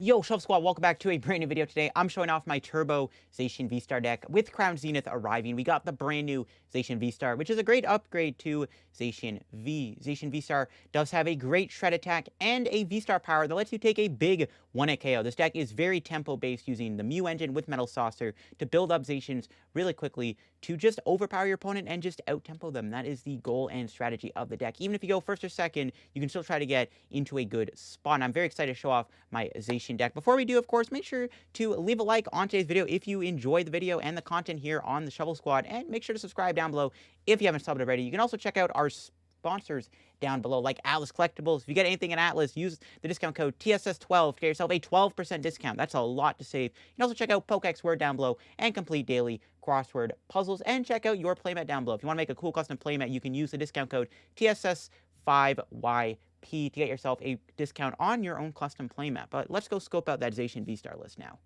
Yo, Shelf Squad, welcome back to a brand new video today. I'm showing off my Turbo Zacian VSTAR deck with Crown Zenith arriving. We got the brand new Zacian VSTAR, which is a great upgrade to Zacian V. Zacian VSTAR does have a great shred attack and a VSTAR power that lets you take a big 1-hit KO. This deck is very tempo-based, using the Mew engine with Metal Saucer to build up Zacians really quickly to just overpower your opponent and just out-tempo them. That is the goal and strategy of the deck. Even if you go first or second, you can still try to get into a good spot. And I'm very excited to show off my Zacian deck. Before we do, of course, make sure to leave a like on today's video if you enjoy the video and the content here on the Shovel Squad, and make sure to subscribe down below if you haven't subbed already. You can also check out our sponsors down below, like Atlas Collectibles. If you get anything in Atlas, use the discount code TSS12 to get yourself a 12% discount. That's a lot to save. You can also check out Pokex Word down below and complete daily crossword puzzles, and check out your playmat down below. If you want to make a cool custom playmat, you can use the discount code TSS5Y to get yourself a discount on your own custom playmat. But let's go scope out that Zacian VSTAR list now.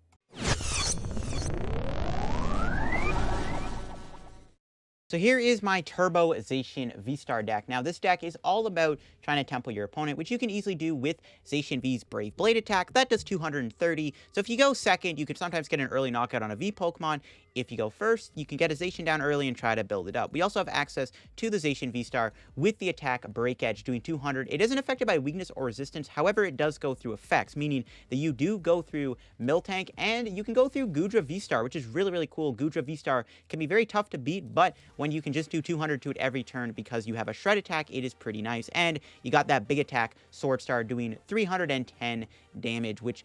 So here is my Turbo Zacian VSTAR deck. Now, this deck is all about trying to tempo your opponent, which you can easily do with Zacian V's Brave Blade attack. That does 230. So if you go second, you can sometimes get an early knockout on a V Pokemon. If you go first, you can get a Zacian down early and try to build it up. We also have access to the Zacian VSTAR with the attack Break Edge, doing 200. It isn't affected by weakness or resistance. However, it does go through effects, meaning that you do go through Miltank, and you can go through Goodra VSTAR, which is really, really cool. Goodra VSTAR can be very tough to beat, but when you can just do 200 to it every turn because you have a shred attack, it is pretty nice. And you got that big attack Swordstar doing 310 damage, which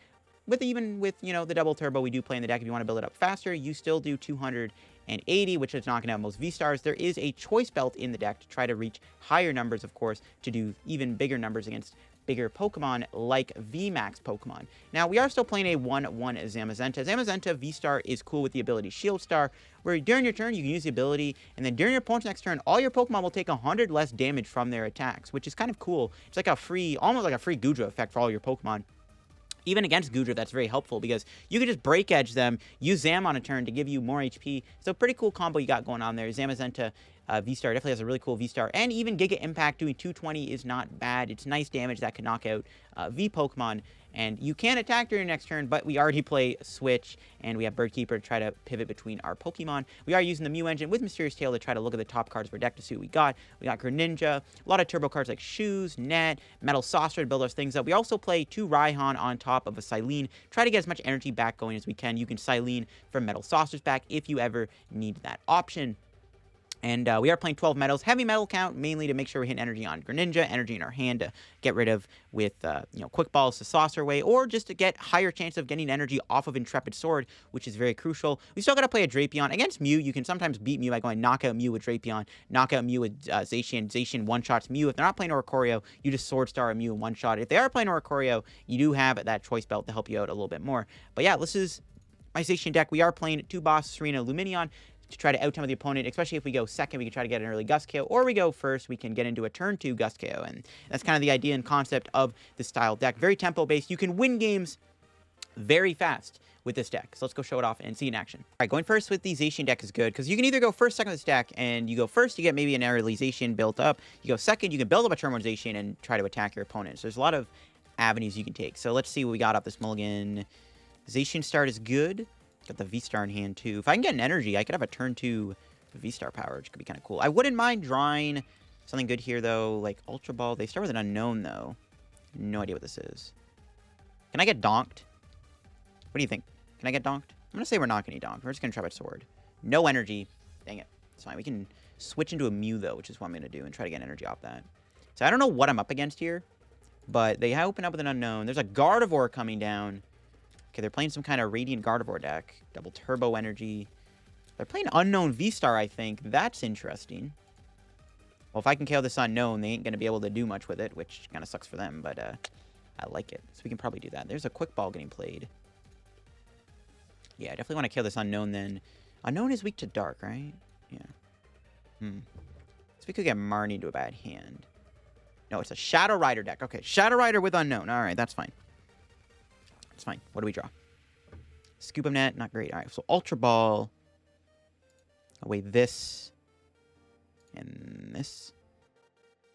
even with, you know, the double turbo we do play in the deck, if you want to build it up faster, you still do 280, which is knocking out most V-Stars. There is a Choice Belt in the deck to try to reach higher numbers, of course, to do even bigger numbers against bigger Pokemon like VMAX Pokemon. Now, we are still playing a 1-1 Zamazenta. Zamazenta V-Star is cool with the ability Shield Star, where during your turn, you can use the ability, and then during your opponent's next turn, all your Pokemon will take 100 less damage from their attacks, which is kind of cool. It's like a free, almost like a free Goodra effect for all your Pokemon. Even against Goodra, that's very helpful because you can just Break Edge them, use Zam on a turn to give you more HP. So pretty cool combo you got going on there. Zamazenta VSTAR definitely has a really cool VSTAR. And even Giga Impact doing 220 is not bad. It's nice damage that can knock out V Pokemon. And you can attack during your next turn, but we already play Switch, and we have Bird Keeper to try to pivot between our Pokemon. We are using the Mew engine with Mysterious Tail to try to look at the top cards of our deck to see what we got. We got Greninja, a lot of turbo cards like Shoes, Net, Metal Saucer to build those things up. We also play 2 Raihan on top of a Cyllene. Try to get as much energy back going as we can. You can Cyllene from Metal Saucers back if you ever need that option. And we are playing 12 metals, heavy metal count, mainly to make sure we hit energy on Greninja, energy in our hand to get rid of with, you know, Quick Balls to Saucer Way, or just to get higher chance of getting energy off of Intrepid Sword, which is very crucial. We still got to play a Drapion. Against Mew, you can sometimes beat Mew by going knockout Mew with Drapion, knockout Mew with Zacian. Zacian one-shots Mew. If they're not playing Oricorio, you just Swordstar a Mew and one-shot. If they are playing Oricorio, you do have that Choice Belt to help you out a little bit more. But yeah, this is my Zacian deck. We are playing 2 boss, Serena, Lumineon, to try to out-tempo the opponent, especially if we go second, we can try to get an early Gust KO, or we go first, we can get into a turn 2 Gust KO, and that's kind of the idea and concept of this style deck. Very tempo-based. You can win games very fast with this deck. So let's go show it off and see in action. All right, going first with the Zacian deck is good, because you can either go first, second with this deck, and you go first, you get maybe an early Zacian built up. You go second, you can build up a turn 1 Zacian and try to attack your opponent. So there's a lot of avenues you can take. So let's see what we got up this mulligan. Zacian start is good. Got the VSTAR in hand, too. If I can get an energy, I could have a turn 2 VSTAR power, which could be kind of cool. I wouldn't mind drawing something good here, though, like Ultra Ball. They start with an unknown, though. No idea what this is. Can I get donked? What do you think? Can I get donked? I'm going to say we're not going to donk. We're just going to try with Sword. No energy. Dang it. It's fine. We can switch into a Mew, though, which is what I'm going to do, and try to get energy off that. So I don't know what I'm up against here, but they open up with an unknown. There's a Gardevoir coming down. Okay, they're playing some kind of Radiant Gardevoir deck. Double Turbo Energy. They're playing Unknown VSTAR, I think. That's interesting. Well, if I can KO this Unknown, they ain't going to be able to do much with it, which kind of sucks for them, but I like it. So we can probably do that. There's a Quick Ball getting played. Yeah, I definitely want to kill this Unknown then. Unknown is weak to Dark, right? Yeah. So we could get Marnie into a bad hand. No, it's a Shadow Rider deck. Okay, Shadow Rider with Unknown. All right, that's fine. It's fine. What do we draw? Scoop Up Net, not great. All right, so Ultra Ball. Away this. And this.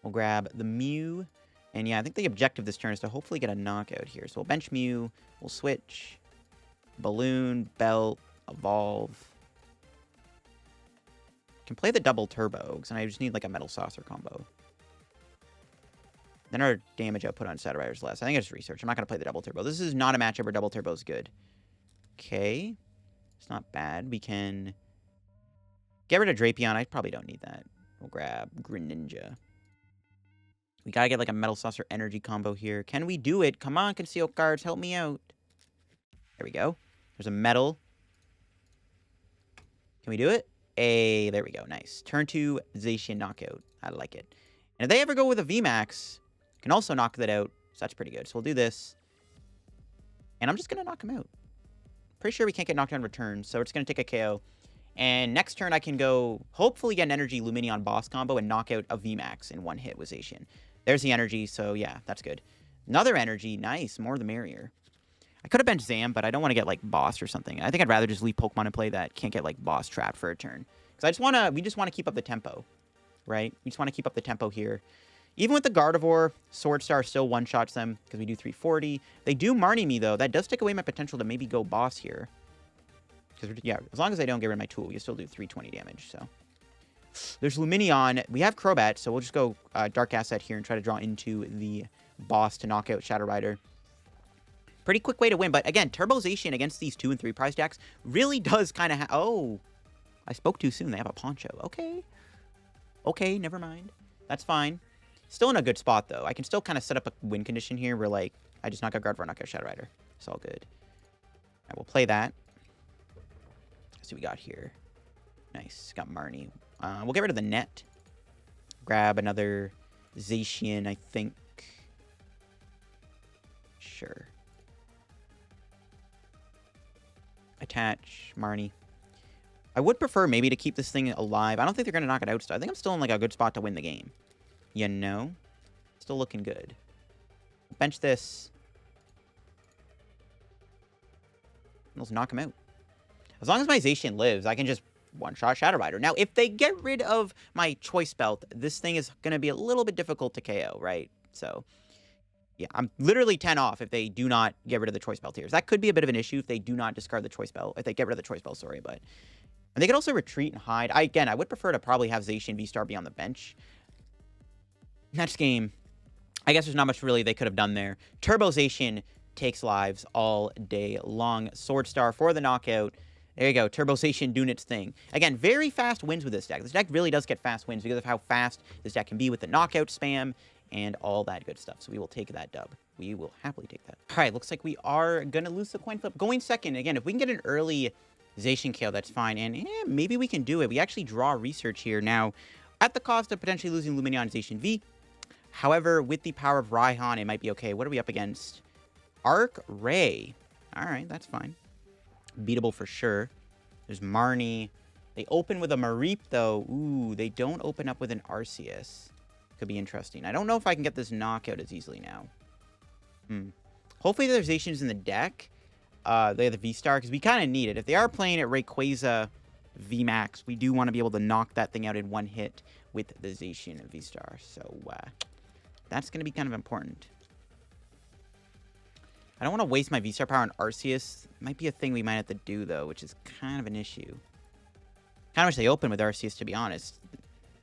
We'll grab the Mew And yeah, I think the objective this turn is to hopefully get a knockout here. So we'll bench Mew, we'll switch, Balloon, Belt, Evolve. Can play the double turbo, because I just need like a Metal Saucer combo. Then our damage output on Shadow Rider is less. I think I just research. I'm not going to play the double turbo. This is not a matchup where double turbo is good. Okay. It's not bad. We can get rid of Drapion. I probably don't need that. We'll grab Greninja. We gotta get like a Metal Saucer energy combo here. Can we do it? Come on, concealed cards, help me out. There we go. There's a metal. Can we do it? There we go. Nice. Turn 2 Zacian knockout. I like it. And if they ever go with a VMAX, can also knock that out. So that's pretty good. So we'll do this. And I'm just gonna knock him out. Pretty sure we can't get knocked out in return, so we're just gonna take a KO. And next turn I can go, hopefully get an energy Lumineon boss combo and knock out a VMAX in one hit with Zacian. There's the energy, so yeah, that's good. Another energy, nice, more the merrier. I could have benched Zam, but I don't want to get, like, boss or something. I think I'd rather just leave Pokemon and play that can't get, like, boss trapped for a turn. Because we just want to keep up the tempo, right? We just want to keep up the tempo here. Even with the Gardevoir, Swordstar still one-shots them, because we do 340. They do Marnie me, though. That does take away my potential to maybe go boss here. Because, yeah, as long as I don't get rid of my tool, you still do 320 damage, so... There's Lumineon. We have Crobat, so we'll just go Dark Asset here and try to draw into the boss to knock out Shadow Rider. Pretty quick way to win, but again, Turbo Zacian against these 2 and 3 prize decks really does kind of oh, I spoke too soon. They have a Poncho. Okay. Okay, never mind. That's fine. Still in a good spot, though. I can still kind of set up a win condition here where, like, I just knock out Gardevoir, knock out Shadow Rider. It's all good. All right, we'll play that. Let's see what we got here. Nice. Got Marnie. We'll get rid of the net. Grab another Zacian, I think. Sure. Attach Marnie. I would prefer maybe to keep this thing alive. I don't think they're going to knock it out still. I think I'm still in like a good spot to win the game. You know? Still looking good. Bench this. Let's knock him out. As long as my Zacian lives, I can just one-shot Shadow Rider. Now, if they get rid of my Choice Belt, this thing is going to be a little bit difficult to KO, right? So, yeah, I'm literally 10 off if they do not get rid of the Choice Belt here. So that could be a bit of an issue if they do not discard the Choice Belt. If they get rid of the Choice Belt, sorry, but... And they could also retreat and hide. Again, I would prefer to probably have Zacian VSTAR be on the bench. Next game, I guess there's not much really they could have done there. Turbo Zacian takes lives all day long. Swordstar for the knockout. There you go. Turbo Zacian doing its thing. Again, very fast wins with this deck. This deck really does get fast wins because of how fast this deck can be with the knockout spam and all that good stuff. So we will take that dub. We will happily take that. All right, looks like we are going to lose the coin flip. Going second. Again, if we can get an early Zacian KO, that's fine. And maybe we can do it. We actually draw research here now at the cost of potentially losing Lumineon Zacian V. However, with the power of Raihan, it might be okay. What are we up against? Arc Ray. All right, that's fine. Beatable for sure. There's Marnie. They open with a Mareep, though. Ooh, they don't open up with an Arceus. Could be interesting. I don't know if I can get this knockout as easily now. Hopefully there's Zacians in the deck. They have the V-Star, because we kind of need it. If they are playing at Rayquaza VMAX, we do want to be able to knock that thing out in one hit with the Zacian V-Star. So, that's going to be kind of important. I don't want to waste my V-Star power on Arceus. Might be a thing we might have to do, though, which is kind of an issue. Kind of wish they opened with Arceus, to be honest.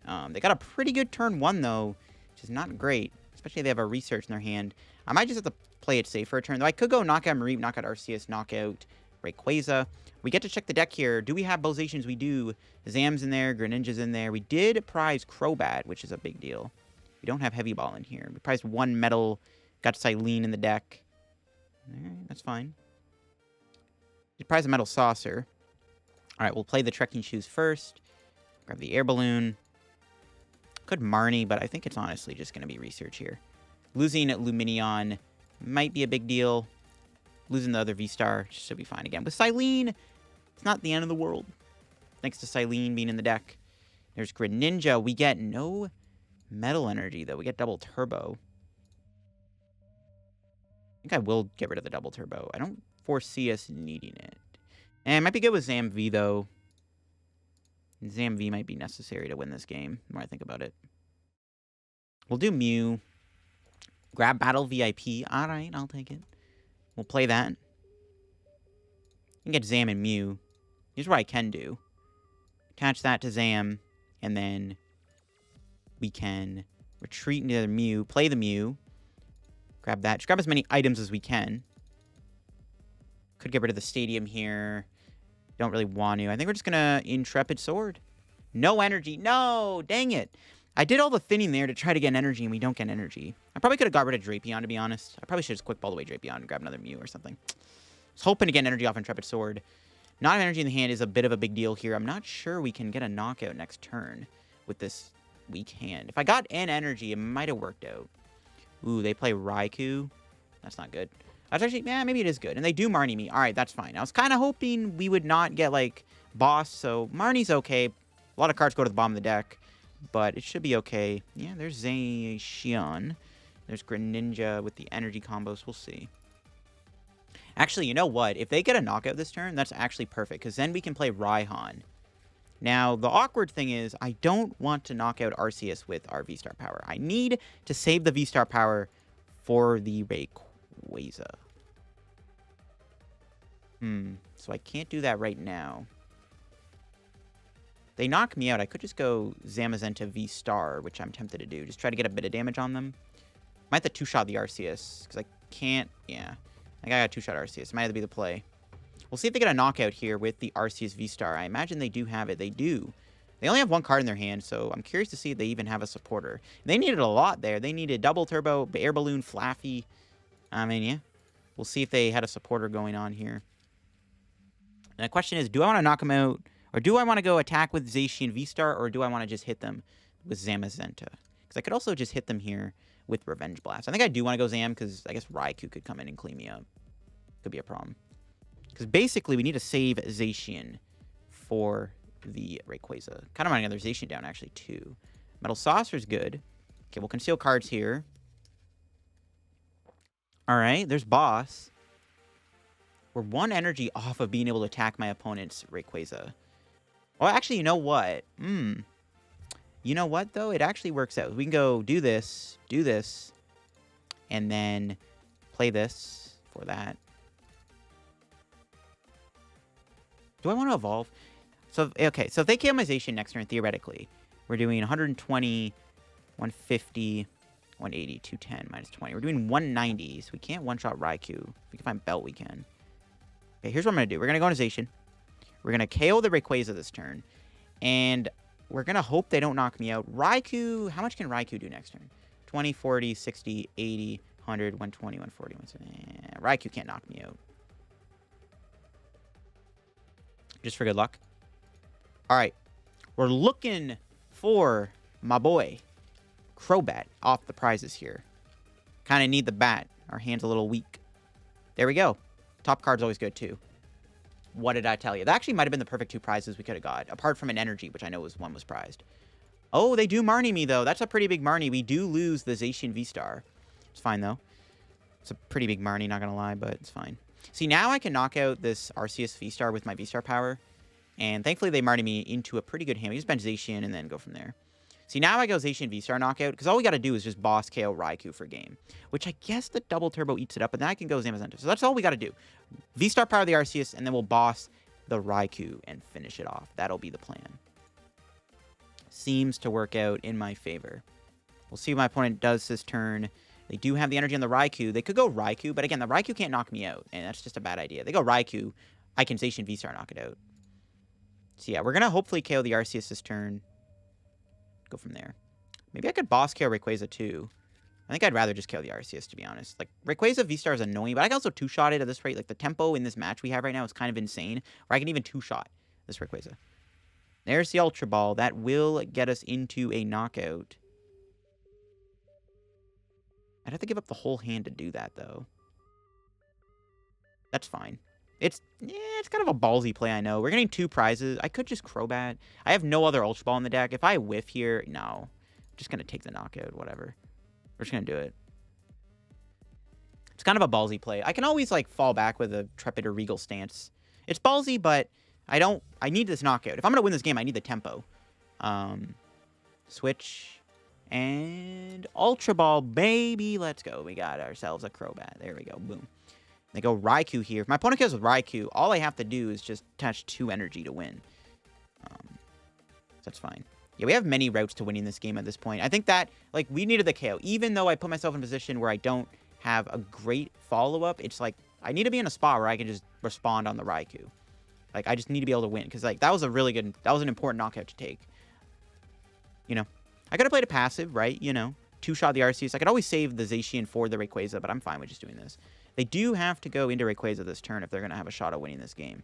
They got a pretty good turn 1, though, which is not great. Especially if they have a research in their hand. I might just have to play it safe for a turn, though. I could go knock out Mareep, knock out Arceus, knock out Rayquaza. We get to check the deck here. Do we have both Zacians? We do. Zam's in there. Greninja's in there. We did prize Crobat, which is a big deal. We don't have Heavy Ball in here. We prized 1 metal. Got Cyllene in the deck. Alright, that's fine. We prize a Metal Saucer. Alright, we'll play the Trekking Shoes first. Grab the Air Balloon. Could Marnie, but I think it's honestly just going to be research here. Losing Lumineon might be a big deal. Losing the other V-Star should be fine again. With Cyllene, it's not the end of the world. Thanks to Cyllene being in the deck. There's Greninja. We get no metal energy, though. We get double turbo. I think I will get rid of the double turbo. I don't foresee us needing it. And it might be good with Zam V, though. Zam V might be necessary to win this game, the more I think about it. We'll do Mew. Grab Battle VIP. All right, I'll take it. We'll play that. You can get Zam and Mew. Here's what I can do. Attach that to Zam, and then we can retreat into the Mew, play the Mew, grab that. Just grab as many items as we can. Could get rid of the stadium here. Don't really want to. I think we're just going to Intrepid Sword. No energy. No! Dang it. I did all the thinning there to try to get energy, and we don't get energy. I probably could have got rid of Drapion, to be honest. I probably should have just quick ball away Drapion and grab another Mew or something. I was hoping to get energy off Intrepid Sword. Not having energy in the hand is a bit of a big deal here. I'm not sure we can get a knockout next turn with this weak hand. If I got N energy, it might have worked out. Ooh, they play Raikou. That's not good. That's actually, yeah, maybe it is good. And they do Marnie me. All right, that's fine. I was kind of hoping we would not get, like, Boss, so Marnie's okay. A lot of cards go to the bottom of the deck, but it should be okay. Yeah, there's Zacian. There's Greninja with the energy combos. We'll see. Actually, you know what? If they get a knockout this turn, that's actually perfect, because then we can play Raihan. Now, the awkward thing is, I don't want to knock out Arceus with our V-Star power. I need to save the V-Star power for the Rayquaza. So I can't do that right now. They knock me out. I could just go Zamazenta VSTAR, which I'm tempted to do. Just try to get a bit of damage on them. Might have to two-shot the Arceus, because I can't, yeah. I got a two-shot Arceus. Might have to be the play. We'll see if they get a knockout here with the Arceus V-Star. I imagine they do have it. They do. They only have one card in their hand, so I'm curious to see if they even have a supporter. They needed a lot there. They needed Double Turbo, Air Balloon, Flaffy. I mean, yeah. We'll see if they had a supporter going on here. And the question is, do I want to knock them out? Or do I want to go attack with Zacian V-Star? Or do I want to just hit them with Zamazenta? Because I could also just hit them here with Revenge Blast. I think I do want to go Zam, because I guess Raikou could come in and clean me up. Could be a problem. Because basically, we need to save Zacian for the Rayquaza. Kind of want another Zacian down, actually, too. Metal Saucer is good. Okay, we'll conceal cards here. Alright, there's Boss. We're one energy off of being able to attack my opponent's Rayquaza. Well, actually, you know what? You know what, though? It actually works out. We can go do this, and then play this for that. Do I want to evolve? So, okay, so if they kill my Zacian next turn, theoretically, we're doing 120, 150, 180, 210, minus 20. We're doing 190, so we can't one-shot Raikou. If we can find Belt, we can. Okay, here's what I'm going to do. We're going to go into Zacian. We're going to KO the Rayquaza this turn. And we're going to hope they don't knock me out. Raikou, how much can Raikou do next turn? 20, 40, 60, 80, 100, 120, 140, 170. Raikou can't knock me out. Just for good luck. All right. We're looking for my boy, Crobat, off the prizes here. Kind of need the bat. Our hand's a little weak. There we go. Top card's always good, too. What did I tell you? That actually might have been the perfect two prizes we could have got, apart from an energy, which I know one was prized. Oh, they do Marnie me, though. That's a pretty big Marnie. We do lose the Zacian V-Star. It's fine, though. It's a pretty big Marnie, not going to lie, but it's fine. See, now I can knock out this Arceus V-Star with my V-Star power. And thankfully, they Marnie me into a pretty good hand. We just bench Zacian and then go from there. See, now I go Zacian V-Star knockout, because all we got to do is just boss KO Raikou for game. Which I guess the double turbo eats it up, and then I can go Zamazenta. So that's all we got to do. V-Star power the Arceus, and then we'll boss the Raikou and finish it off. That'll be the plan. Seems to work out in my favor. We'll see what my opponent does this turn. They do have the energy on the Raikou. They could go Raikou, but again, the Raikou can't knock me out, and that's just a bad idea. They go Raikou, I can Zacian V-Star knock it out. So yeah, we're going to hopefully KO the Arceus this turn. Go from there. Maybe I could boss KO Rayquaza too. I think I'd rather just KO the Arceus, to be honest. Like, Rayquaza V-Star is annoying, but I can also two-shot it at this rate. Like, the tempo in this match we have right now is kind of insane. Or I can even two-shot this Rayquaza. There's the Ultra Ball. That will get us into a knockout. I'd have to give up the whole hand to do that, though. That's fine. It's kind of a ballsy play, I know. We're getting two prizes. I could just Crobat. I have no other Ultra Ball in the deck. If I whiff here, no. I'm just going to take the knockout, whatever. We're just going to do it. It's kind of a ballsy play. I can always, like, fall back with a Trepid or Regal stance. It's ballsy, but I need this knockout. If I'm going to win this game, I need the tempo. Switch. And Ultra Ball, baby. Let's go. We got ourselves a Crobat. There we go. Boom. They go Raikou here. If my opponent kills with Raikou, all I have to do is just attach 2 energy to win. That's fine. Yeah, we have many routes to winning this game at this point. I think that, like, we needed the KO. Even though I put myself in a position where I don't have a great follow-up, it's like, I need to be in a spot where I can just respond on the Raikou. Like, I just need to be able to win. Because, like, that was a really good, that was an important knockout to take. You know, I could have played a passive, right? You know, 2-shot the Arceus. I could always save the Zacian for the Rayquaza, but I'm fine with just doing this. They do have to go into Rayquaza this turn if they're going to have a shot at winning this game.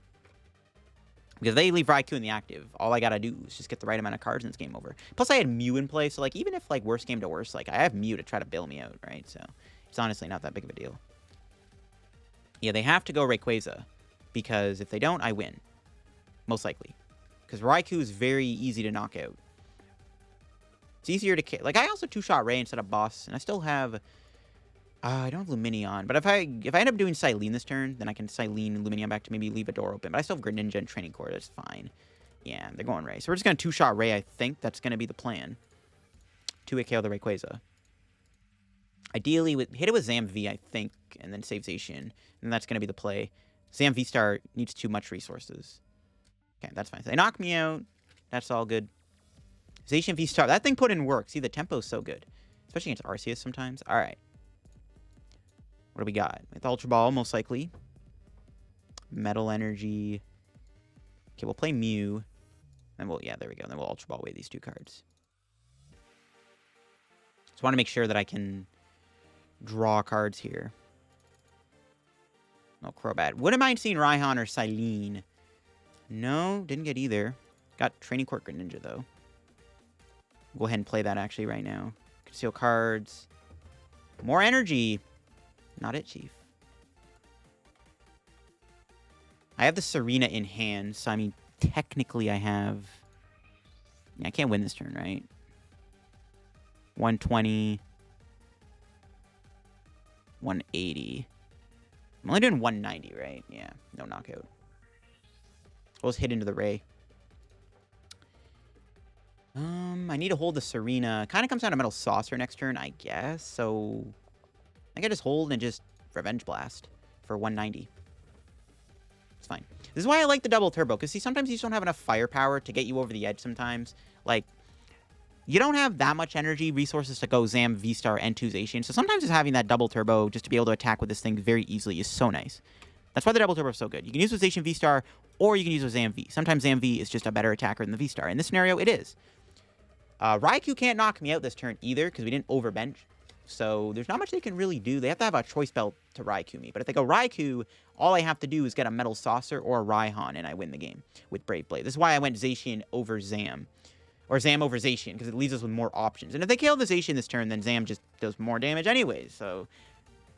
Because they leave Raikou in the active. All I got to do is just get the right amount of cards and it's game over. Plus, I had Mew in play, so, like, even if, like, worst came to worst, like, I have Mew to try to bail me out, right? So, it's honestly not that big of a deal. Yeah, they have to go Rayquaza. Because if they don't, I win. Most likely. Because Raikou is very easy to knock out. It's easier to... Like, I also 2-shot Ray instead of Boss, and I still have... I don't have Lumineon, but if I end up doing Cyllene this turn, then I can Cyllene Lumineon back to maybe leave a door open. But I still have Greninja and Training Core. That's fine. Yeah, they're going Ray. So we're just going to 2-shot Ray, I think. That's going to be the plan. 2-hit KO the Rayquaza. Ideally, hit it with Zam V, I think, and then save Zacian. And that's going to be the play. Zam VSTAR needs too much resources. Okay, that's fine. So they knock me out. That's all good. Zacian VSTAR. That thing put in work. See, the tempo's so good. Especially against Arceus sometimes. All right. What do we got? With Ultra Ball, most likely. Metal Energy. Okay, we'll play Mew. And we'll, yeah, there we go. Then we'll Ultra Ball away these 2 cards. Just want to make sure that I can draw cards here. No, Crobat. Wouldn't mind seeing Raihan or Cyllene. No, didn't get either. Got Training Court Greninja, though. Go ahead and play that, actually, right now. Conceal cards. More energy. Not it, Chief. I have the Serena in hand, so I mean, technically I have... Yeah, I can't win this turn, right? 120. 180. I'm only doing 190, right? Yeah, no knockout. We'll just hit into the Ray. I need to hold the Serena. Kind of comes down to Metal Saucer next turn, I guess. So... I can just hold and just Revenge Blast for 190. It's fine. This is why I like the double turbo, because see, sometimes you just don't have enough firepower to get you over the edge sometimes. Like, you don't have that much energy resources to go Zam, VSTAR, and 2 Zacian. So sometimes just having that double turbo just to be able to attack with this thing very easily is so nice. That's why the double turbo is so good. You can use with Zacian VSTAR, or you can use with Zam V. Sometimes Zam V is just a better attacker than the VSTAR. In this scenario, it is. Raikou can't knock me out this turn either, because we didn't overbench. So there's not much they can really do. They have to have a Choice Belt to Raikou me. But if they go Raikou, all I have to do is get a Metal Saucer or a Raihan, and I win the game with Brave Blade. This is why I went Zacian over Zam. Or Zam over Zacian, because it leaves us with more options. And if they kill the Zacian this turn, then Zam just does more damage anyways. So,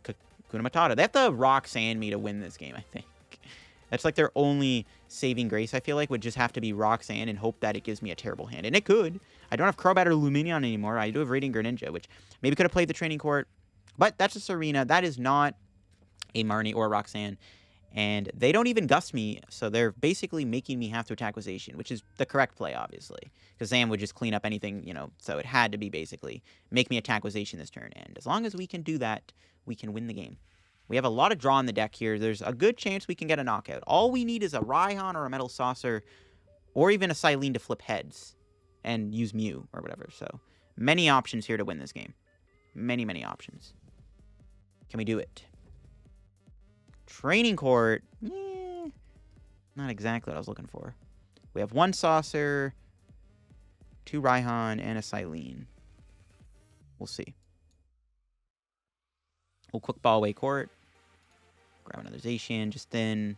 Hakuna Matata. They have to Rock Sand me to win this game, I think. That's like their only saving grace, I feel like, would just have to be Rock Sand and hope that it gives me a terrible hand. And it could. I don't have Crobat or Lumineon anymore. I do have Radiant Greninja, which maybe could have played the Training Court. But that's a Serena. That is not a Marnie or a Roxanne. And they don't even gust me, so they're basically making me have to attack with Zacian, which is the correct play, obviously. Because Zam would just clean up anything, you know, so it had to be basically make me attack with Zacian this turn. And as long as we can do that, we can win the game. We have a lot of draw in the deck here. There's a good chance we can get a knockout. All we need is a Raihan or a Metal Saucer, or even a Cyllene to flip heads and use Mew or whatever. So, many options here to win this game. Many, many options. Can we do it? Training Court. Not exactly what I was looking for. We have 1 Saucer, 2 Raihan, and a Cyllene. We'll see. We'll quick ball away court. Grab another Zacian, just then.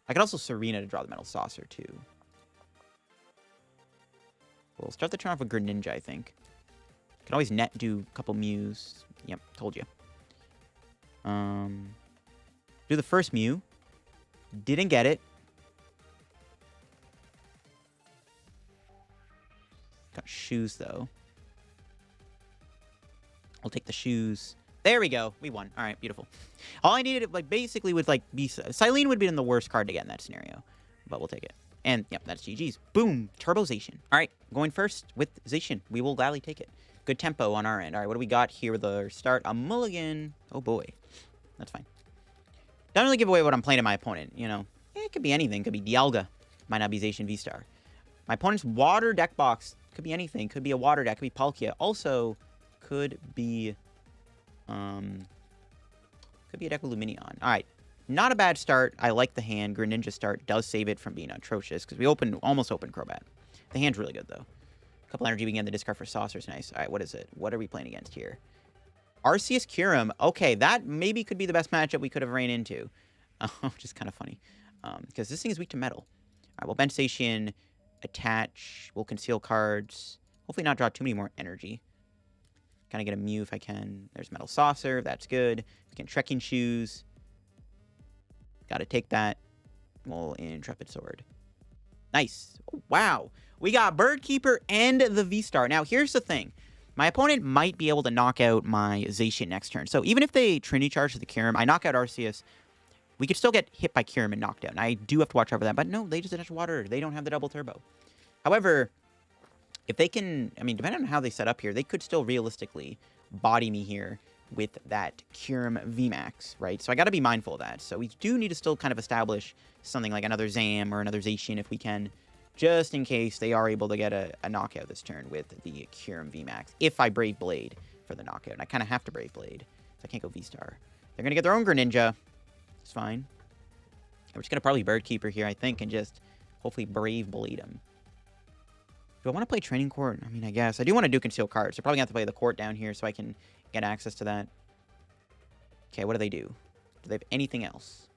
I could also Serena to draw the Metal Saucer, too. We'll start the turn off with Greninja, I think. Can always net do a couple Mews. Yep, told you. Do the first Mew. Didn't get it. Got shoes, though. We'll take the shoes. There we go. We won. All right, beautiful. All I needed, like, basically would, like, be... Cyllene would be in the worst card to get in that scenario. But we'll take it. And, yep, that's GG's. Boom. Turbo Zacian. All right, going first with Zacian. We will gladly take it. Good tempo on our end. All right, what do we got here with our start? A mulligan. Oh, boy. That's fine. Don't really give away what I'm playing to my opponent, you know. It could be anything. Could be Dialga. Might not be Zacian VSTAR. My opponent's water deck box. Could be anything. Could be a water deck. Could be Palkia. Also, could be a deck with Lumineon. All right. Not a bad start. I like the hand. Greninja start does save it from being atrocious because we almost opened Crobat. The hand's really good, though. A couple energy we get in the discard for Saucer's nice. All right, what is it? What are we playing against here? Arceus Kyurem. Okay, that maybe could be the best matchup we could have ran into. Which is kind of funny. Because this thing is weak to metal. All right, well, bench Zacian, attach. We'll conceal cards. Hopefully not draw too many more energy. Kind of get a Mew if I can. There's Metal Saucer. That's good. We can Trekking Shoes. Got to take that. We'll Intrepid Sword. Nice. Oh, wow. We got Bird Keeper and the V-Star. Now, here's the thing. My opponent might be able to knock out my Zacian next turn. So even if they Trinity Charge to the Kyurem, I knock out Arceus, we could still get hit by Kyurem and knocked out. And I do have to watch out for that. But no, they just attach water. They don't have the double turbo. However, if they can, I mean, depending on how they set up here, they could still realistically body me here with that Kyurem VMAX, right? So I got to be mindful of that. So we do need to still kind of establish something like another Zam or another Zacian if we can, just in case they are able to get a knockout this turn with the Kyurem VMAX. If I Brave Blade for the knockout. And I kind of have to Brave Blade, so I can't go V-Star. They're going to get their own Greninja. It's fine. We're just going to probably Bird Keeper here, I think, and just hopefully Brave Blade him. Do I want to play Training Court? I mean, I guess. I do want to do Conceal Cards. So probably going to have to play the Court down here so I can get access to that. Okay, what do they do? Do they have anything else?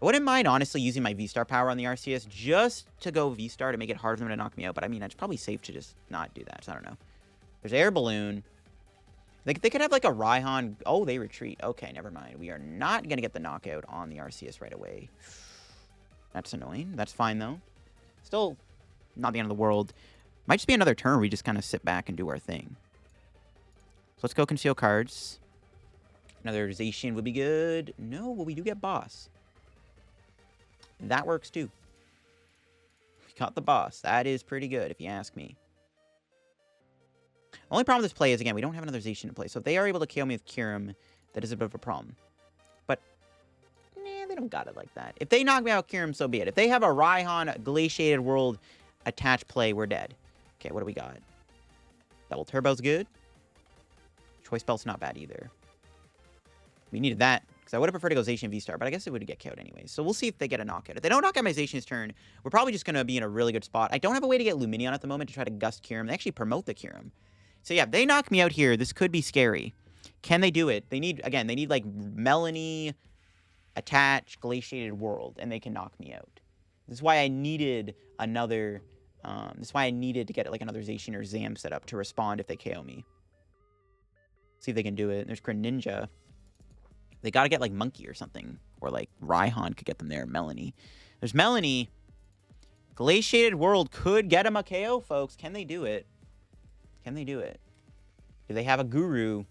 I wouldn't mind, honestly, using my V-Star power on the Arceus just to go V-Star to make it hard for them to knock me out. But, I mean, it's probably safe to just not do that. So, I don't know. There's Air Balloon. They could have, like, a Raihan. Oh, they retreat. Okay, never mind. We are not going to get the knockout on the Arceus right away. That's annoying. That's fine, though. Still not the end of the world. Might just be another turn where we just kind of sit back and do our thing. So let's go Conceal Cards. Another Zacian would be good. No, well, we do get Boss. That works, too. We got the Boss. That is pretty good, if you ask me. The only problem with this play is, again, we don't have another Zacian to play. So if they are able to KO me with Kyurem, that is a bit of a problem. But, nah, they don't got it like that. If they knock me out with Kyurem, so be it. If they have a Raihan Glaciated World attached play, we're dead. Okay, what do we got? Double Turbo's good. Choice Belt's not bad either. We needed that, because I would have preferred to go Zacian V-Star, but I guess it would get KO'd anyway. So we'll see if they get a knockout. If they don't knock out my Zacian's turn, we're probably just going to be in a really good spot. I don't have a way to get Lumineon at the moment to try to gust Kyurem. They actually promote the Kyurem. So yeah, if they knock me out here, this could be scary. Can they do it? They need, again, they need like Melanie, Attach, Glaciated World, and they can knock me out. This is why I needed another... this is why I needed to get like another Zacian or Zam set up to respond if they KO me. See if they can do it. There's Greninja. They got to get like Monkey or something. Or like Raihan could get them there. Melanie. There's Melanie. Glaciated World could get him a KO, folks. Can they do it? Can they do it? Do they have a Guru?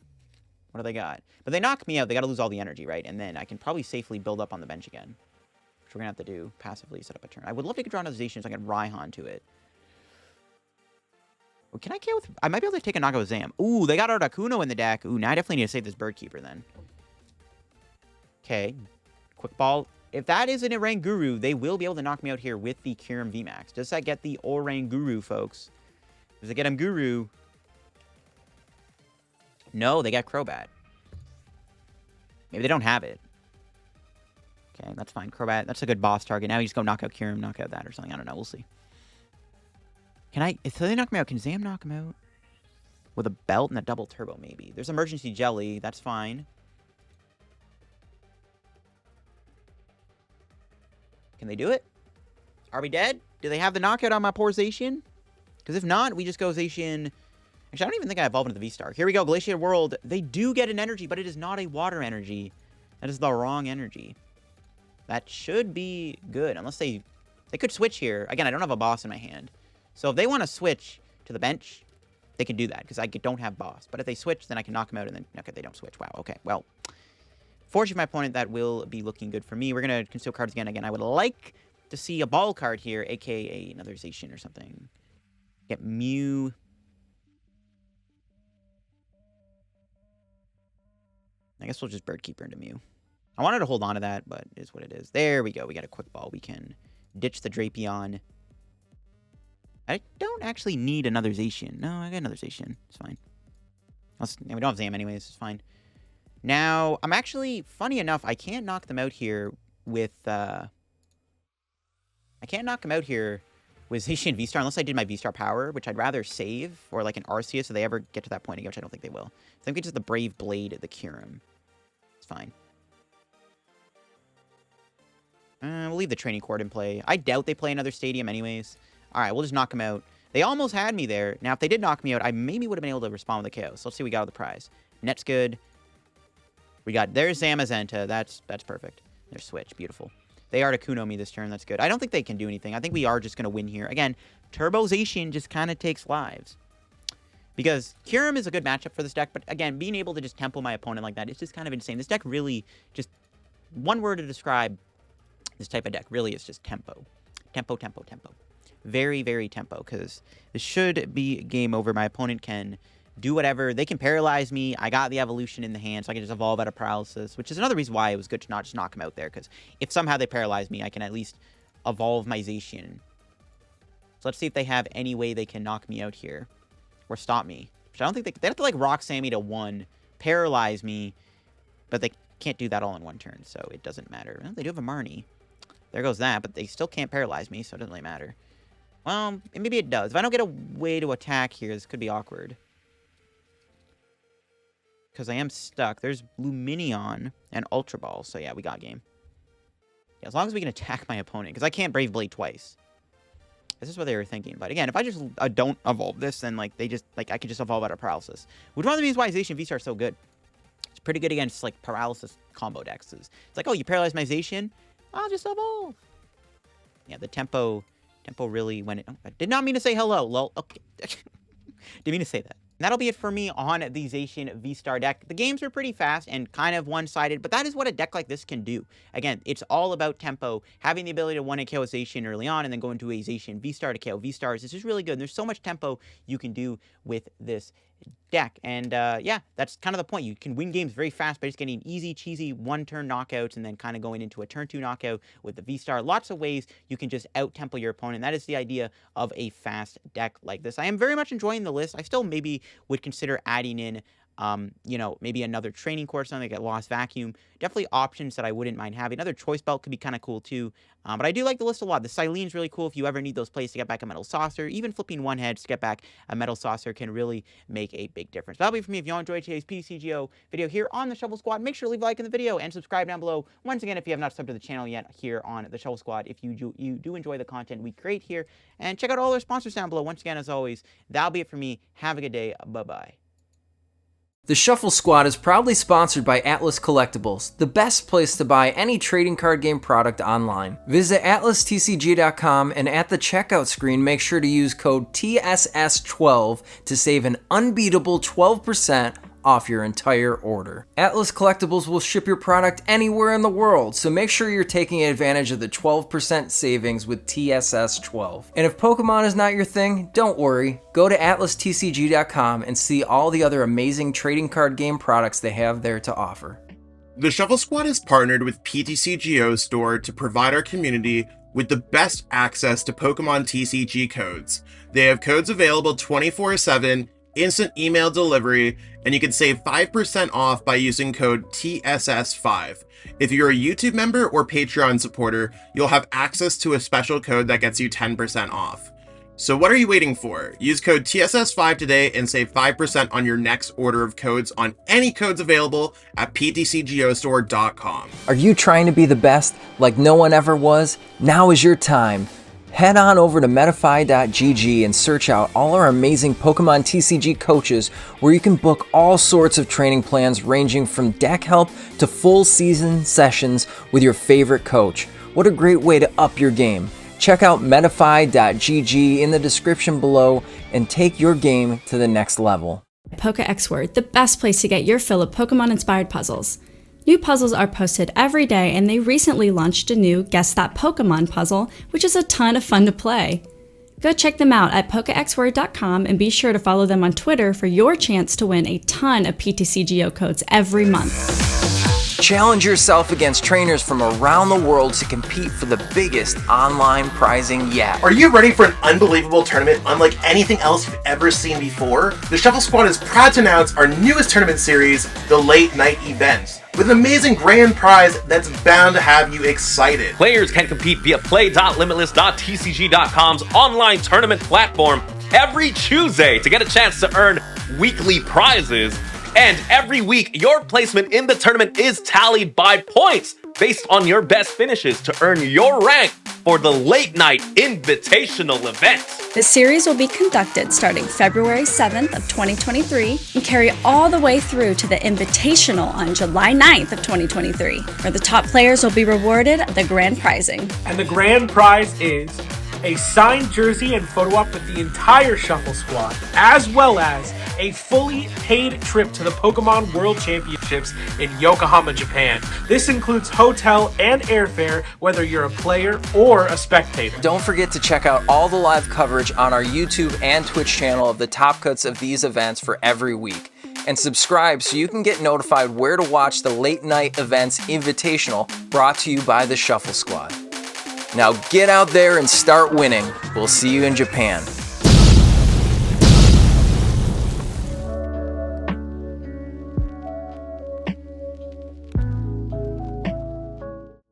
What do they got? But they knock me out. They got to lose all the energy, right? And then I can probably safely build up on the bench again. Which we're going to have to do. Passively set up a turn. I would love to draw another Zacian so I can Raihan to it. Well, can I KO with... I might be able to take a knockout with Zam. Ooh, they got Articuno in the deck. Ooh, now I definitely need to save this Bird Keeper then. Okay. Quick Ball. If that is an Oranguru, they will be able to knock me out here with the Kyurem VMAX. Does that get the Oranguru, folks? Does it get him Guru? No, they got Crobat. Maybe they don't have it. Okay, that's fine. Crobat, that's a good boss target. Now you just go knock out Kyurem, knock out that or something. I don't know. We'll see. Can I... If they knock me out, can Zam knock him out? With a belt and a double turbo, maybe. There's Emergency Jelly. That's fine. Can they do it? Are we dead? Do they have the knockout on my poor Zacian? Because if not, we just go Zacian... Actually, I don't even think I evolved into the V-Star. Here we go. Glaciated World. They do get an energy, but it is not a water energy. That is the wrong energy. That should be good. Unless they could switch here. Again, I don't have a boss in my hand. So if they want to switch to the bench, they can do that. Because I don't have boss. But if they switch, then I can knock them out. And then, okay, they don't switch. Wow. Okay. Well, fortunately for my opponent, that will be looking good for me. We're going to conceal cards again. Again, I would like to see a ball card here, aka another Zacian or something. Get Mew. I guess we'll just Bird Keeper into Mew. I wanted to hold on to that, but it is what it is. There we go. We got a quick ball. We can ditch the Drapion. I don't actually need another Zacian. No, I got another Zacian. It's fine. We don't have Zam anyways. It's fine. Now, I'm actually, funny enough, I can't knock them out here with, I can't knock them out here with Zacian VSTAR unless I did my VSTAR power, which I'd rather save, or like an Arceus if they ever get to that point again, which I don't think they will. I think it's just the Brave Blade, the Kyurem. It's fine. We'll leave the training court in play. I doubt they play another stadium anyways. All right, we'll just knock them out. They almost had me there. Now, if they did knock me out, I maybe would have been able to respond with a KO. So let's see what we got with the prize. Net's good. We got, there's Zamazenta. That's perfect. There's Switch. Beautiful. They are to Kuno me this turn. That's good. I don't think they can do anything. I think we are just going to win here. Again, Turbo Zacian just kind of takes lives. Because Kyurem is a good matchup for this deck. But again, being able to just tempo my opponent like that, it's just kind of insane. This deck really just, one word to describe this type of deck really is just tempo. Tempo, tempo, tempo. Very, very tempo, because this should be game over. My opponent can do whatever. They can paralyze me. I got the evolution in the hand, so I can just evolve out of paralysis, which is another reason why it was good to not just knock him out there, because if somehow they paralyze me, I can at least evolve my Zacian. So let's see if they have any way they can knock me out here, or stop me. Which I don't think they have to, like, Rock Sammy to 1, paralyze me, but they can't do that all in one turn, so it doesn't matter. Well, they do have a Marnie. There goes that, but they still can't paralyze me, so it doesn't really matter. Well, maybe it does. If I don't get a way to attack here, this could be awkward. Because I am stuck. There's Lumineon and Ultra Ball. So yeah, we got game. Yeah, as long as we can attack my opponent. Because I can't Brave Blade twice. This is what they were thinking. But again, if I just don't evolve this, then like they just, like, I could just evolve out of paralysis. Which one of the reasons why Zacian VSTAR is so good. It's pretty good against like paralysis combo decks. It's like, oh, you paralyze my Zacian? I'll just evolve. Yeah, the tempo really went... Oh, I did not mean to say hello, lol. Okay. Didn't mean to say that. And that'll be it for me on the Zacian VSTAR deck. The games are pretty fast and kind of one-sided, but that is what a deck like this can do. Again, it's all about tempo, having the ability to 1-hit KO Zacian early on, and then go into a Zacian VSTAR to KO VSTARs. This is really good, and there's so much tempo you can do with this deck. And yeah, that's kind of the point. You can win games very fast by just getting easy, cheesy one-turn knockouts and then kind of going into a turn 2 knockout with the VSTAR. Lots of ways you can just out-tempo your opponent. That is the idea of a fast deck like this. I am very much enjoying the list. I still maybe would consider adding in you know, maybe another training course, something like a Lost Vacuum. Definitely options that I wouldn't mind having. Another Choice Belt could be kind of cool too. But I do like the list a lot. The Cyllene is really cool if you ever need those plays to get back a Metal Saucer. Even flipping one head to get back a Metal Saucer can really make a big difference. That'll be it for me. If you all enjoyed today's ptcgo video here on the Shovel Squad, make sure to leave a like in the video and subscribe down below. Once again, if you have not subbed to the channel yet here on the Shovel Squad, if you do enjoy the content we create here, and check out all our sponsors down below. Once again, as always, that'll be it for me. Have a good day. Bye-bye. The Shuffle Squad is proudly sponsored by Atlas Collectibles, the best place to buy any trading card game product online. Visit atlastcg.com and at the checkout screen, make sure to use code TSS12 to save an unbeatable 12% off your entire order. Atlas Collectibles will ship your product anywhere in the world, so make sure you're taking advantage of the 12% savings with TSS12. And if Pokemon is not your thing, don't worry. Go to atlastcg.com and see all the other amazing trading card game products they have there to offer. The Shovel Squad is partnered with ptcgo Store to provide our community with the best access to Pokemon TCG codes. They have codes available 24/7, instant email delivery, and you can save 5% off by using code TSS5. If you're a YouTube member or Patreon supporter, you'll have access to a special code that gets you 10% off. So what are you waiting for? Use code TSS5 today and save 5% on your next order of codes on any codes available at ptcgostore.com. Are you trying to be the best like no one ever was? Now is your time. Head on over to metafy.gg and search out all our amazing Pokemon TCG coaches where you can book all sorts of training plans ranging from deck help to full season sessions with your favorite coach. What a great way to up your game. Check out metafy.gg in the description below and take your game to the next level. Poke X Word, the best place to get your fill of Pokemon-inspired puzzles. New puzzles are posted every day, and they recently launched a new Guess That Pokemon puzzle, which is a ton of fun to play. Go check them out at pokeexword.com and be sure to follow them on Twitter for your chance to win a ton of ptcgo codes every month. Challenge yourself against trainers from around the world to compete for the biggest online prizing yet. Are you ready for an unbelievable tournament unlike anything else you've ever seen before? The Shuffle Squad is proud to announce our newest tournament series, the Late Night Event, with an amazing grand prize that's bound to have you excited. Players can compete via play.limitless.tcg.com's online tournament platform every Tuesday to get a chance to earn weekly prizes. And every week, your placement in the tournament is tallied by points based on your best finishes to earn your rank for the Late Night Invitational event. The series will be conducted starting February 7th of 2023 and carry all the way through to the Invitational on July 9th of 2023, where the top players will be rewarded the grand prizing. And the grand prize is a signed jersey and photo op with the entire Shuffle Squad, as well as a fully paid trip to the Pokemon World Championships in Yokohama, Japan. This includes hotel and airfare, whether you're a player or a spectator. Don't forget to check out all the live coverage on our YouTube and Twitch channel of the top cuts of these events for every week. And subscribe so you can get notified where to watch the Late Night Events Invitational brought to you by the Shuffle Squad. Now get out there and start winning. We'll see you in Japan.